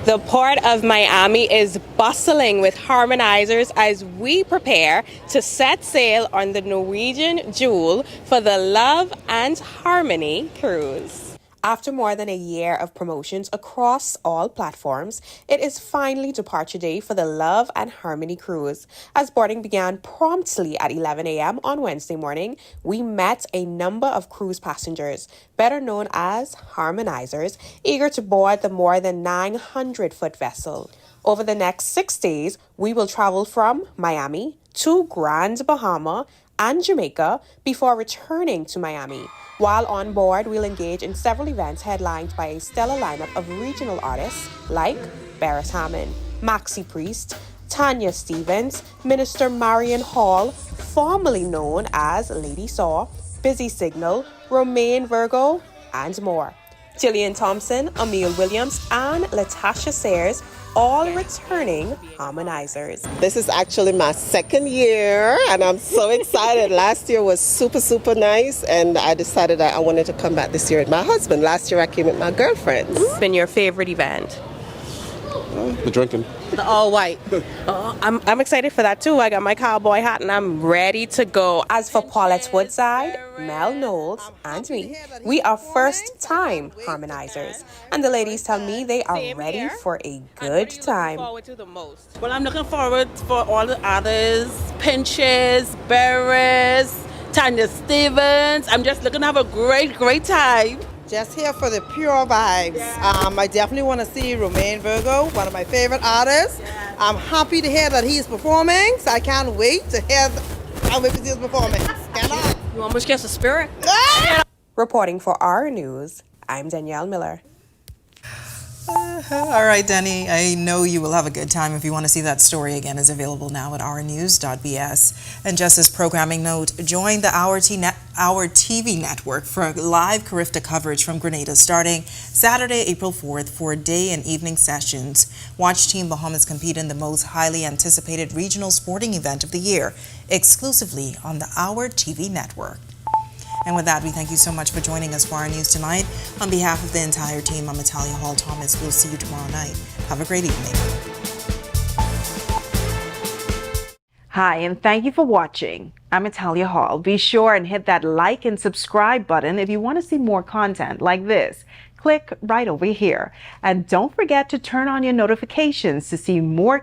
The port of Miami is bustling with harmonizers as we prepare to set sail on the Norwegian Jewel for the Love and Harmony cruise. After more than a year of promotions across all platforms, it is finally departure day for the Love and Harmony cruise. As boarding began promptly at 11 a.m. on Wednesday morning, we met a number of cruise passengers, better known as harmonizers, eager to board the more than 900-foot vessel. Over the next 6 days, we will travel from Miami to Grand Bahama and Jamaica before returning to Miami. While on board, we'll engage in several events headlined by a stellar lineup of regional artists like Barrett Hammond, Maxi Priest, Tanya Stevens, Minister Marion Hall, formerly known as Lady Saw, Busy Signal, Romaine Virgo, and more. Jillian Thompson, Emil Williams, and Latasha Sayers, all returning harmonizers. This is actually my second year, and I'm so excited. Last year was super nice, and I decided that I wanted to come back this year with my husband. Last year I came with my girlfriends. What's been your favorite event? The drinking. The all white. I'm excited for that too. I got my cowboy hat and I'm ready to go. As for Paulette Woodside, Mel Knowles, and me, we are first-time harmonizers. And the ladies tell me they are ready for a good time. Well, I'm looking forward for all the others, Pinches, Barris, Tanya Stevens. I'm just looking to have a great time. Just here for the pure vibes. I definitely want to see Romaine Virgo, one of my favorite artists. I'm happy to hear that he's performing, so I can't wait to see his performance. You almost catch the spirit? Reporting for our news, I'm Danielle Miller. All right, Denny, I know you will have a good time. If you want to see that story again, it's available now at ournews.bs. And just as programming note, join the Our TV network for live Carifta coverage from Grenada starting Saturday, April 4th for day and evening sessions. Watch Team Bahamas compete in the most highly anticipated regional sporting event of the year, exclusively on the Our TV network. And with that, we thank you so much for joining us for our news tonight. On behalf of the entire team, I'm Natalia Hall-Thomas. We'll see you tomorrow night. Have a great evening. Hi, and thank you for watching. I'm Natalia Hall. Be sure and hit that like and subscribe button if you want to see more content like this. Click right over here. And don't forget to turn on your notifications to see more